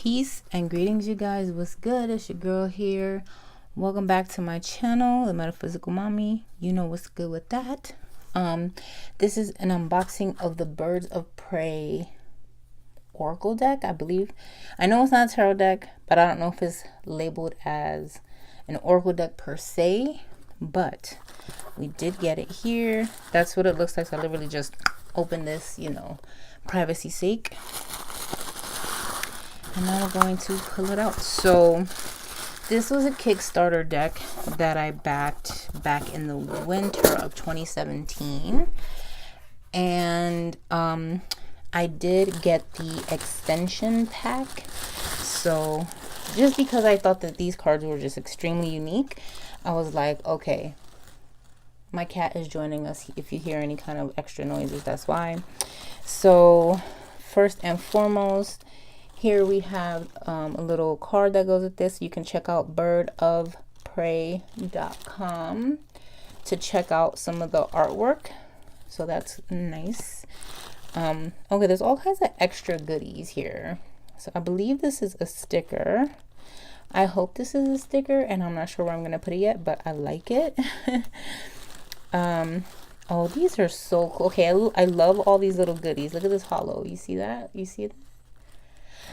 Peace and greetings, you guys. What's good? It's your girl here. Welcome back to my channel, The Metaphysical Mommy. You know what's good with that. This is an unboxing of the Birds of Prey Oracle deck, I believe. I know it's not a tarot deck, but I don't know if it's labeled as an Oracle deck per se, but we did get it here. That's what it looks like. So I literally just opened this, privacy sake. And now we're going to pull it out. So this was a Kickstarter deck that I backed back in the winter of 2017. And I did get the extension pack. So just because I thought that these cards were just extremely unique, I was like, okay, my cat is joining us. If you hear any kind of extra noises, that's why. So first and foremost, here we have a little card that goes with this. You can check out birdofprey.com to check out some of the artwork. So that's nice. Okay, there's all kinds of extra goodies here. So I believe this is a sticker. I hope this is a sticker, and I'm not sure where I'm going to put it yet, but I like it. Oh, these are so cool. Okay, I love all these little goodies. Look at this hollow. You see that? You see that?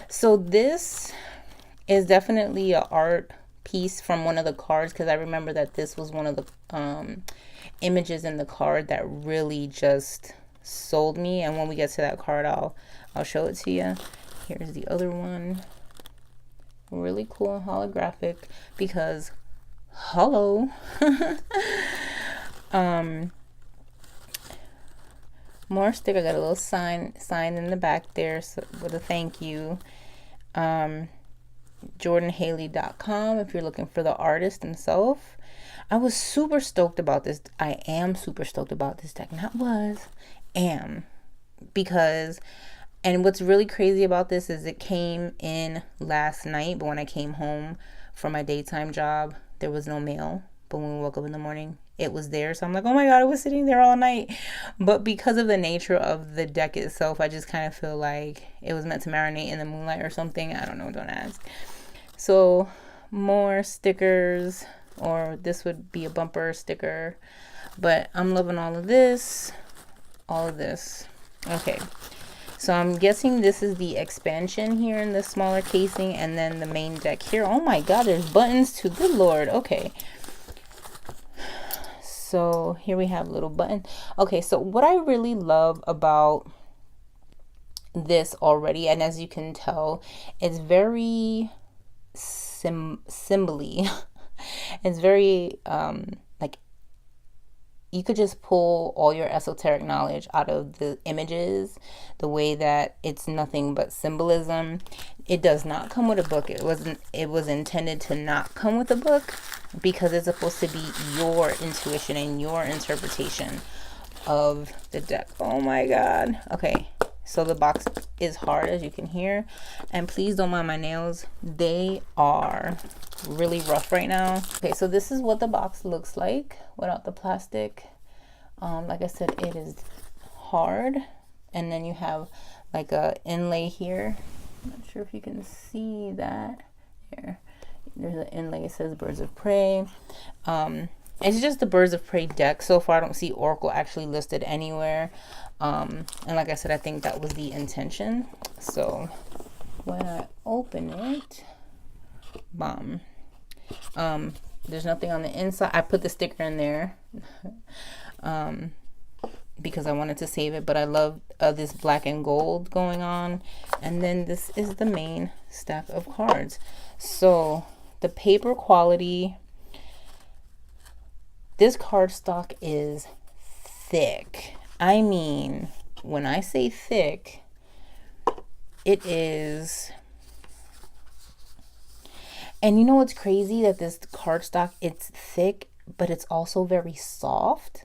So this is definitely an art piece from one of the cards, because I remember that this was one of the images in the card that really just sold me. And when we get to that card, I'll show it to you. Here's the other one. Really cool holographic, because hello. More sticker. I got a little sign in the back there, so, with a thank you. JordanHaley.com if you're looking for the artist himself. I was super stoked about this. I am super stoked about this deck. Because, and what's really crazy about this is it came in last night, but when I came home from my daytime job, there was no mail. But when we woke up in the morning, it was there. So I'm like, oh my God, it was sitting there all night. But because of the nature of the deck itself, I just kind of feel like it was meant to marinate in the moonlight or something. I don't know, don't ask. So more stickers, or this would be a bumper sticker. But I'm loving all of this. Okay. So I'm guessing this is the expansion here in the smaller casing, and then the main deck here. Oh my God, there's buttons too. Good Lord. Okay. So here we have a little button. Okay, so what I really love about this already, and as you can tell, it's very symbol-y. It's very like you could just pull all your esoteric knowledge out of the images, the way that it's nothing but symbolism. It does not come with a book. It was intended to not come with a book, because it's supposed to be your intuition and your interpretation of the deck. Oh my God. Okay, so the box is hard, as you can hear, and please don't mind my nails. They are really rough right now. Okay, so this is what the box looks like without the plastic. Like I said, it is hard, and then you have like a inlay here. I'm not sure if you can see that. Here, there's an inlay. It says Birds of Prey. It's just the Birds of Prey deck. So far, I don't see Oracle actually listed anywhere. And like I said, I think that was the intention. So when I open it, bomb. There's nothing on the inside. I put the sticker in there because I wanted to save it, but I love this black and gold going on. And then this is the main stack of cards. So the paper quality, this cardstock is thick. I mean, when I say thick, it is. And you know what's crazy? That this cardstock, it's thick, but it's also very soft.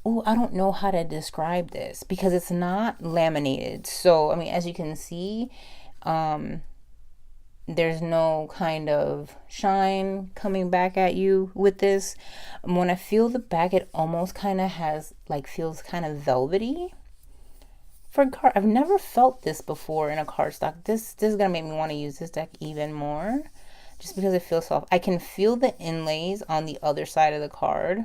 Oh, I don't know how to describe this, because it's not laminated. So, I mean, as you can see, there's no kind of shine coming back at you with this. When I feel the back, it almost kind of has, like, feels kind of velvety. for card. I've never felt this before in a cardstock. This is gonna make me want to use this deck even more, just because it feels soft. I can feel the inlays on the other side of the card.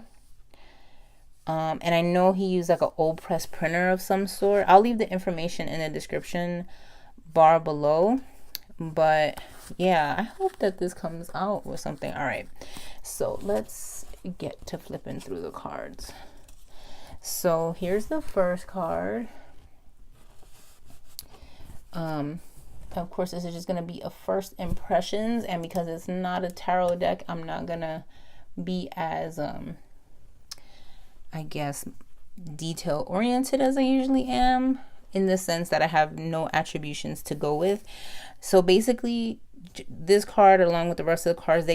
And I know he used like an old press printer of some sort. I'll leave the information in the description bar below. But yeah, I hope that this comes out with something. All right, so let's get to flipping through the cards. So here's the first card. Of course, this is just going to be a first impressions, and because it's not a tarot deck, I'm not going to be as I guess detail oriented as I usually am, in the sense that I have no attributions to go with. So basically, this card, along with the rest of the cards,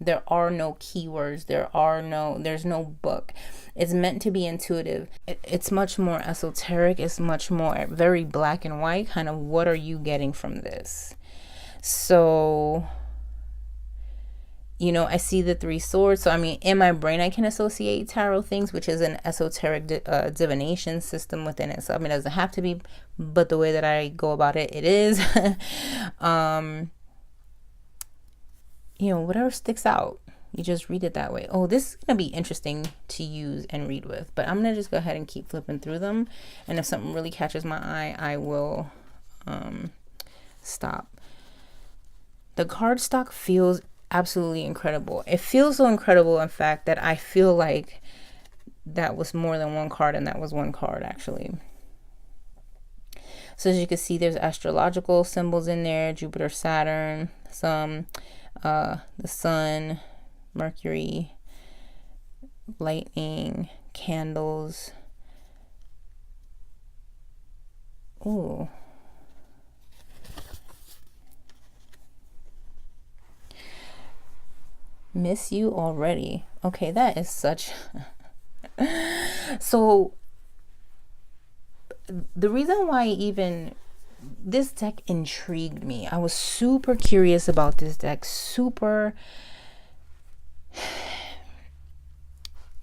there are no keywords, there's no book. It's meant to be intuitive. It's much more esoteric. It's much more very black and white, kind of what are you getting from this. So, you know, I see the three swords. So I mean, in my brain I can associate tarot things, which is an esoteric divination system within it. So I mean, it doesn't have to be, but the way that I go about it, it is. You know, whatever sticks out, you just read it that way. Oh, this is gonna be interesting to use and read with, but I'm gonna just go ahead and keep flipping through them, and if something really catches my eye, I will stop. The cardstock feels absolutely incredible. It feels so incredible, in fact, that I feel like that was more than one card, and that was one card actually. So as you can see, there's astrological symbols in there: Jupiter, Saturn, some the sun, Mercury, lightning, candles. Ooh. Miss you already. Okay, that is such so the reason why even this deck intrigued me, I was super curious about this deck, super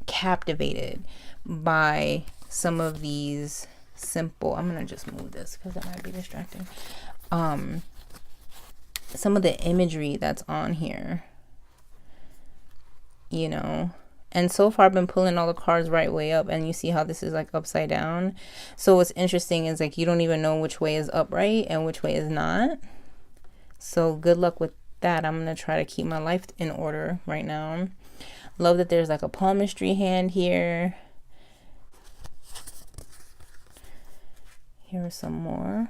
captivated by some of these simple, I'm gonna just move this because that might be distracting, some of the imagery that's on here, you know. And so far I've been pulling all the cards right way up, and you see how this is like upside down. So what's interesting is like you don't even know which way is upright and which way is not. So good luck with that. I'm gonna try to keep my life in order right now. Love that there's like a palmistry hand here. Here are some more.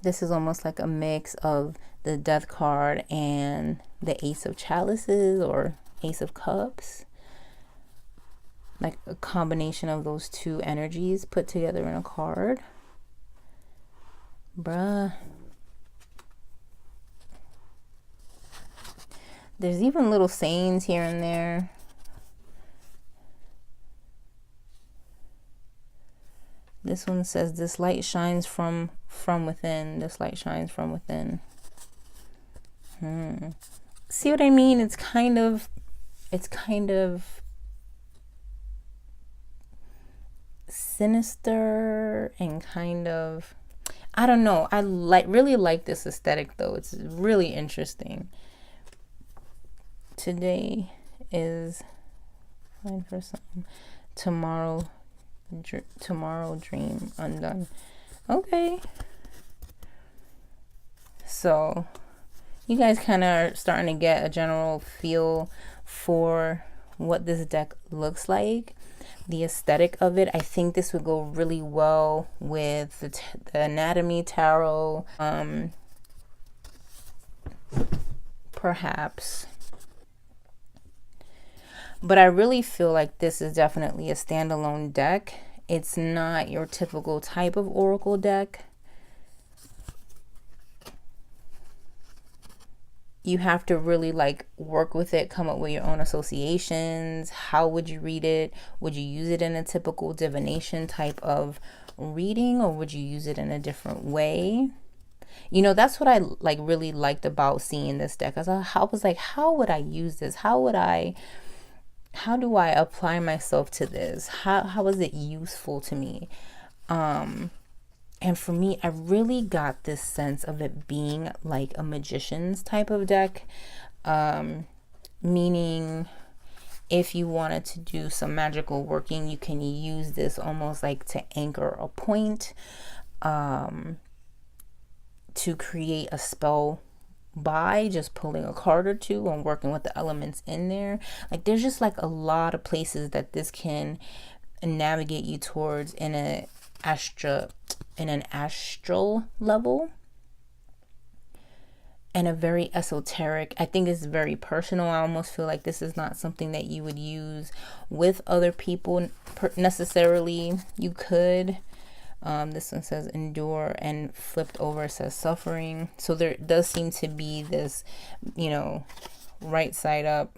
This is almost like a mix of the Death card and the Ace of Chalices or Ace of Cups. Like a combination of those two energies put together in a card. Bruh. There's even little sayings here and there. This one says, this light shines from within. This light shines from within. See what I mean? It's kind of sinister and kind of, I don't know. I really like this aesthetic though. It's really interesting. Today is fine for some. Tomorrow dream undone. Okay. So you guys kind of are starting to get a general feel for what this deck looks like, the aesthetic of it. I think this would go really well with the Anatomy Tarot, perhaps. But I really feel like this is definitely a standalone deck. It's not your typical type of oracle deck. You have to really like work with it, come up with your own associations. How would you read it? Would you use it in a typical divination type of reading, or would you use it in a different way? You know, that's what I like really liked about seeing this deck. I was like, how would I use this? How would I how do I apply myself to this? How is it useful to me? And for me, I really got this sense of it being like a magician's type of deck, meaning if you wanted to do some magical working, you can use this almost like to anchor a point, to create a spell by just pulling a card or two and working with the elements in there. Like there's just like a lot of places that this can navigate you towards in an astral level, and a very esoteric. I think it's very personal. I almost feel like this is not something that you would use with other people necessarily. You could. This one says endure, and flipped over says suffering. So there does seem to be this, right side up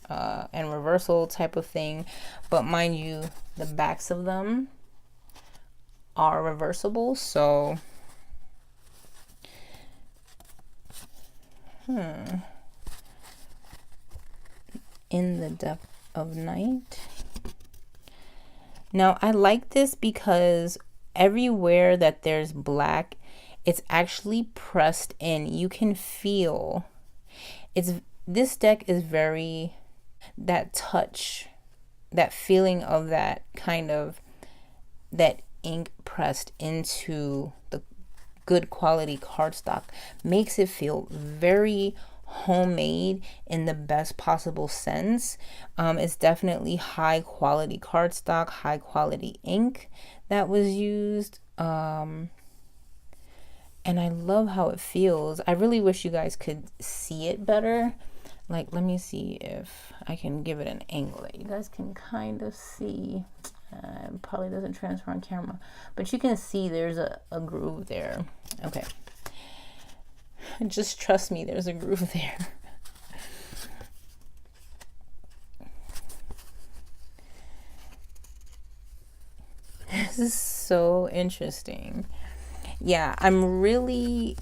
and reversal type of thing. But mind you, the backs of them are reversible. So in the depth of night. Now I like this because everywhere that there's black, it's actually pressed in. You can feel this deck is very, that touch, that feeling of that kind of, that ink pressed into the good quality cardstock makes it feel very homemade in the best possible sense. It's definitely high quality cardstock, high quality ink that was used. And I love how it feels. I really wish you guys could see it better. Like, let me see if I can give it an angle that you guys can kind of see. It probably doesn't transfer on camera, but you can see there's a groove there. Okay. Just trust me, there's a groove there. This is so interesting. Yeah, I'm really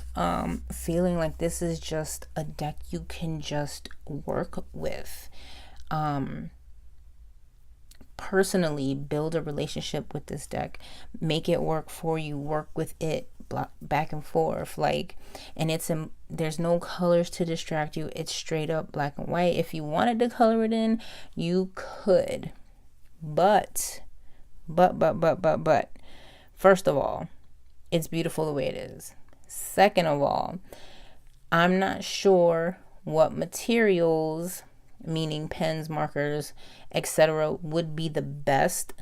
feeling like this is just a deck you can just work with. Personally, build a relationship with this deck, make it work for you, work with it back and forth, like, and there's no colors to distract you. It's straight up black and white. If you wanted to color it in, you could, but first of all, it's beautiful the way it is. Second of all, I'm not sure what materials, meaning pens, markers, etc., would be the best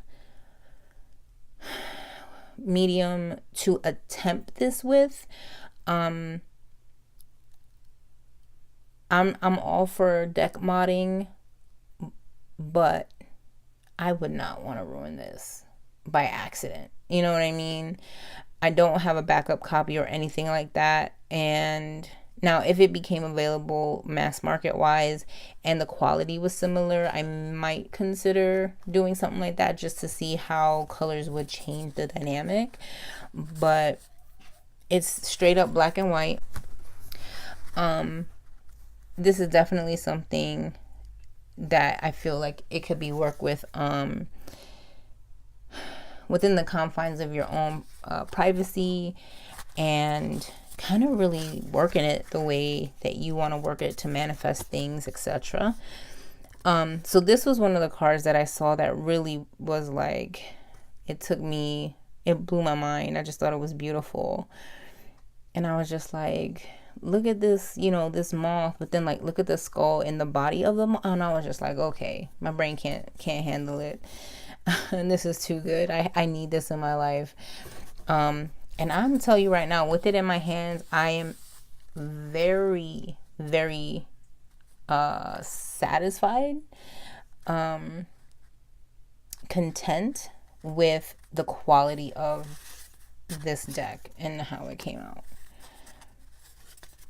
medium to attempt this with. I'm all for deck modding, but I would not want to ruin this by accident. You know what I mean? I don't have a backup copy or anything like that. And now, if it became available mass market wise and the quality was similar, I might consider doing something like that just to see how colors would change the dynamic. But it's straight up black and white. This is definitely something that I feel like it could be worked with within the confines of your own privacy, and kind of really working it the way that you want to work it to manifest things, etc. So this was one of the cards that I saw that really was like, it blew my mind. I just thought it was beautiful. And I was just like, look at this, this moth, but then like, look at the skull in the body of the moth. And I was just like, okay, my brain can't handle it. And this is too good. I need this in my life. And I'm gonna tell you right now, with it in my hands, I am very, very satisfied, content with the quality of this deck and how it came out.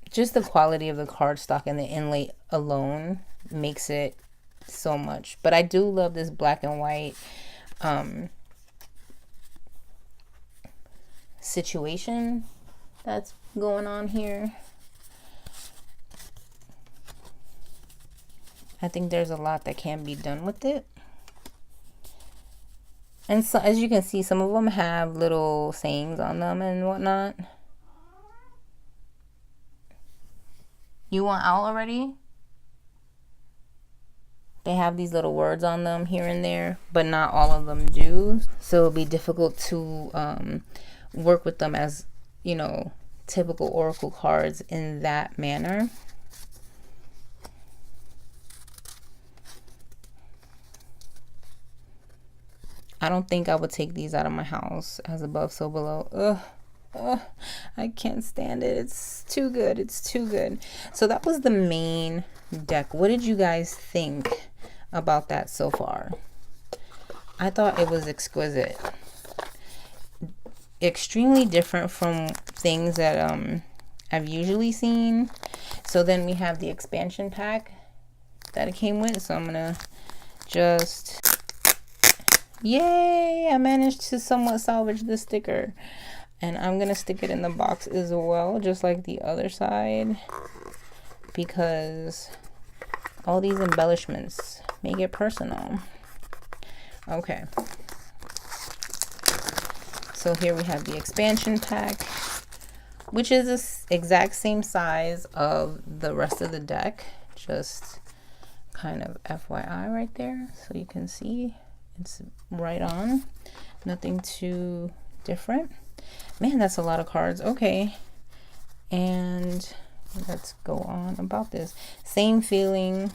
Just the quality of the cardstock and the inlay alone makes it so much. But I do love this black and white situation that's going on here. I think there's a lot that can be done with it. And so, as you can see, some of them have little sayings on them and whatnot. You want out already? They have these little words on them here and there, but not all of them do. So it'll be difficult to work with them as, you know, typical oracle cards in that manner. I don't think I would take these out of my house. As above, so below. Ugh, I can't stand it. It's too good. It's too good. So that was the main deck. What did you guys think about that so far? I thought it was exquisite. Extremely different from things that I've usually seen. So then we have the expansion pack that it came with. So I'm gonna just... Yay! I managed to somewhat salvage the sticker. And I'm going to stick it in the box as well, just like the other side. Because all these embellishments make it personal. Okay. So here we have the expansion pack, which is the exact same size of the rest of the deck. Just kind of FYI right there. So you can see. It's right on. Nothing too different. Man, that's a lot of cards. Okay. And let's go on about this. Same feeling.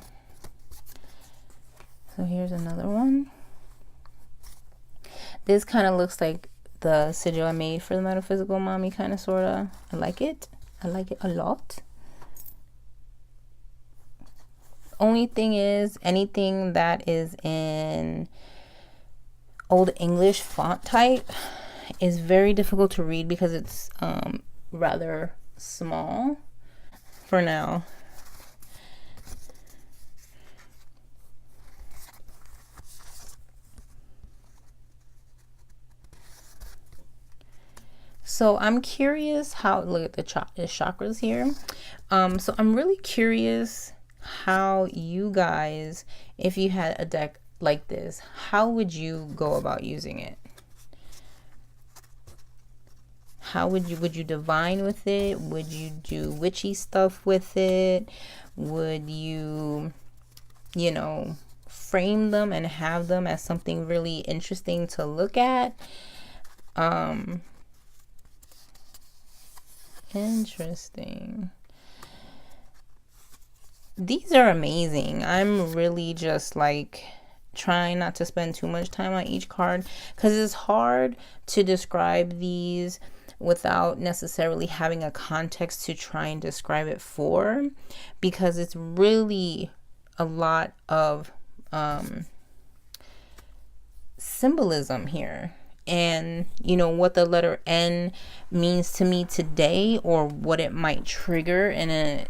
So here's another one. This kind of looks like the sigil I made for the Metaphysical Mommy, kind of, sort of. I like it. I like it a lot. Only thing is, anything that is in Old English font type is very difficult to read because it's rather small for now. So I'm curious how, look at the chakras here. So I'm really curious how you guys, if you had a deck like this, how would you go about using it? How would you divine with it? Would you do witchy stuff with it? Would you, you know, frame them and have them as something really interesting to look at? Interesting. These are amazing. I'm really just like trying not to spend too much time on each card because it's hard to describe these without necessarily having a context to try and describe it for, because it's really a lot of symbolism here. And you know what the letter N means to me today, or what it might trigger in a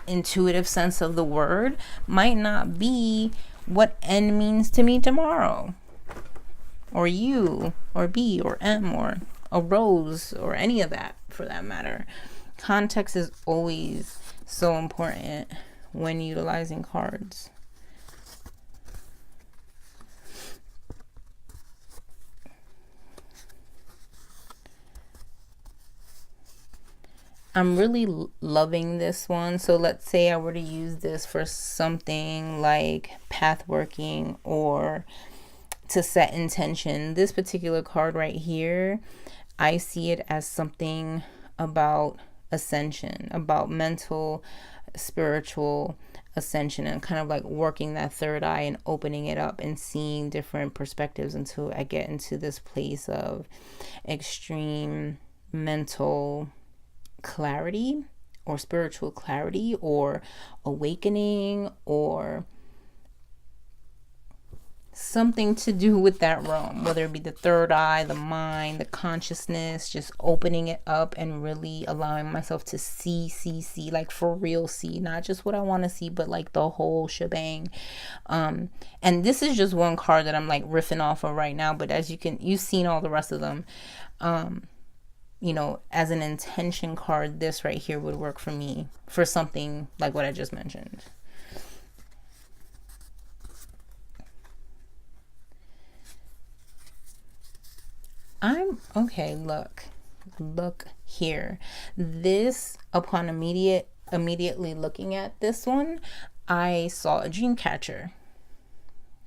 intuitive sense of the word, might not be what N means to me tomorrow, or U, or B, or M, or a rose, or any of that for that matter. Context is always so important when utilizing cards. I'm really loving this one. So let's say I were to use this for something like path working or to set intention. This particular card right here, I see it as something about ascension, about mental, spiritual ascension, and kind of like working that third eye and opening it up and seeing different perspectives until I get into this place of extreme mental clarity or spiritual clarity or awakening or something to do with that realm, whether it be the third eye, the mind, the consciousness, just opening it up and really allowing myself to see, like for real see, not just what I want to see, but like the whole shebang. And this is just one card that I'm like riffing off of right now, but as you've seen all the rest of them. You know, as an intention card, this right here would work for me for something like what I just mentioned. I'm okay. Look here. This, upon immediately looking at this one, I saw a dream catcher.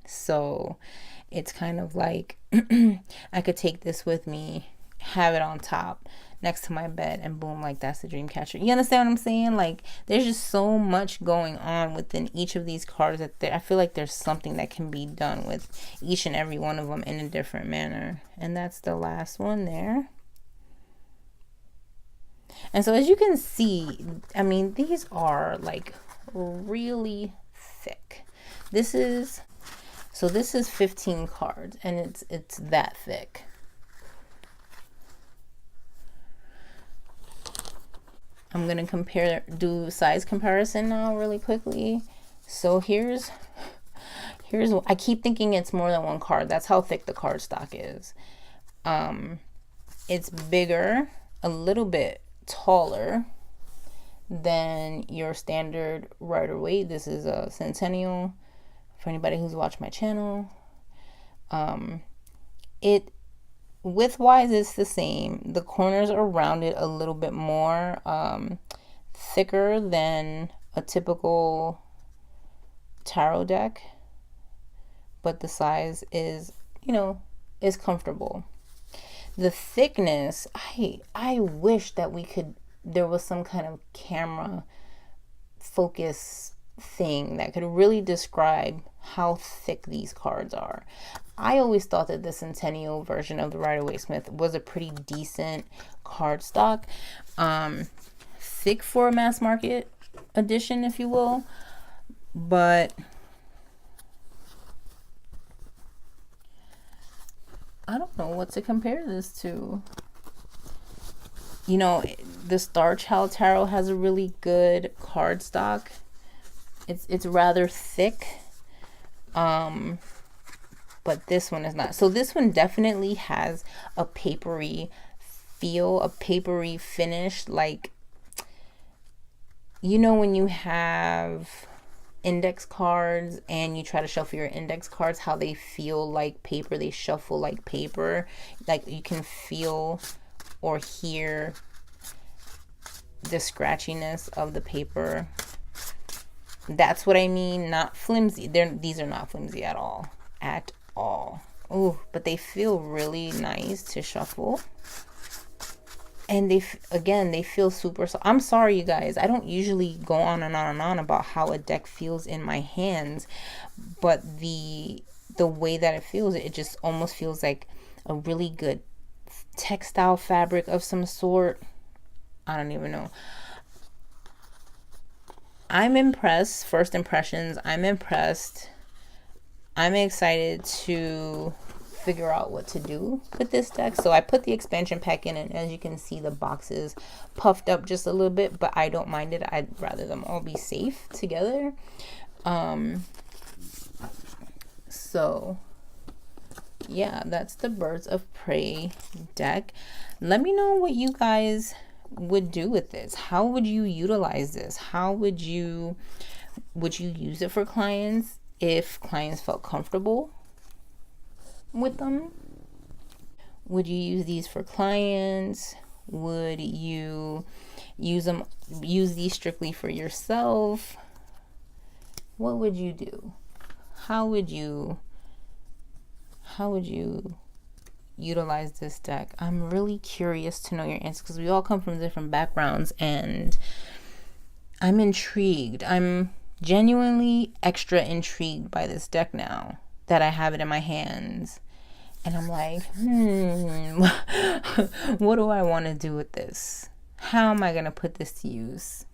So it's kind of like I could take this with me, have it on top next to my bed, and boom, like that's the dream catcher. You understand what I'm saying? Like there's just so much going on within each of these cards that I feel like there's something that can be done with each and every one of them in a different manner. And that's the last one there. And so as you can see, I mean, these are like really thick. This is 15 cards, and it's that thick. I'm gonna do size comparison now really quickly. So here's I keep thinking it's more than one card. That's how thick the card stock is. It's bigger, a little bit taller than your standard Rider-Waite. This is a Centennial. For anybody who's watched my channel, it width-wise it's the same. The corners are rounded a little bit more, thicker than a typical tarot deck, but the size is, is comfortable. The thickness, I wish that there was some kind of camera focus thing that could really describe how thick these cards are. I always thought that the Centennial version of the Rider-Waite-Smith was a pretty decent card stock. Thick for a mass market edition, if you will. But I don't know what to compare this to. The Star Child Tarot has a really good card stock. It's rather thick, but this one is not. So this one definitely has a papery feel, a papery finish. Like, when you have index cards and you try to shuffle your index cards, how they feel like paper, they shuffle like paper. Like you can feel or hear the scratchiness of the paper. That's what I mean. Not flimsy. These are not flimsy at all. At all. Ooh, but they feel really nice to shuffle. And they feel super soft. I'm sorry, you guys. I don't usually go on and on and on about how a deck feels in my hands. But the way that it feels, it just almost feels like a really good textile fabric of some sort. I don't even know. I'm impressed. First impressions, I'm impressed. I'm excited to figure out what to do with this deck. So I put the expansion pack in, and as you can see, the box is puffed up just a little bit, but I don't mind it. I'd rather them all be safe together. So yeah, that's the Birds of Prey deck. Let me know what you guys would do with this. How would you utilize this? How would you use it for clients if clients felt comfortable with them? Would you use these for clients? Would you use these strictly for yourself? What would you do? How would you utilize this deck? I'm really curious to know your answers, because we all come from different backgrounds, and I'm intrigued. I'm genuinely extra intrigued by this deck now that I have it in my hands. And I'm like, what do I want to do with this? How am I going to put this to use?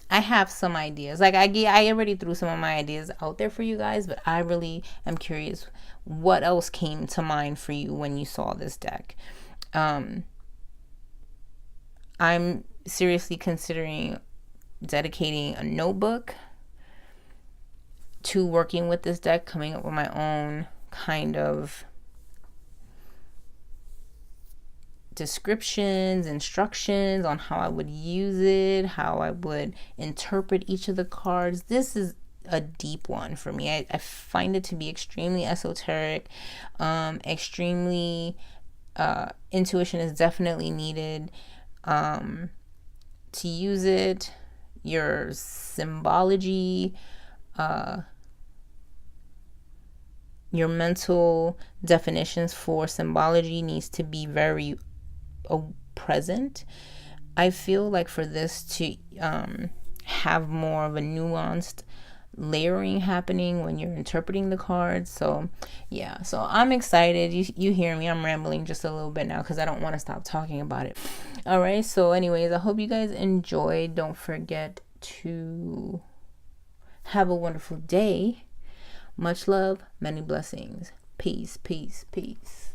I have some ideas. Like I already threw some of my ideas out there for you guys, but I really am curious what else came to mind for you when you saw this deck. I'm seriously considering dedicating a notebook to working with this deck, coming up with my own kind of descriptions, instructions on how I would use it, how I would interpret each of the cards. This is a deep one for me. I find it to be extremely esoteric, extremely intuition is definitely needed to use it. Your symbology, your mental definitions for symbology needs to be very present. I feel like for this to have more of a nuanced layering happening when you're interpreting the cards. So yeah, so I'm excited. You hear me, I'm rambling just a little bit now because I don't want to stop talking about it. All right, so anyways, I hope you guys enjoyed. Don't forget to have a wonderful day. Much love, many blessings. Peace, peace, peace.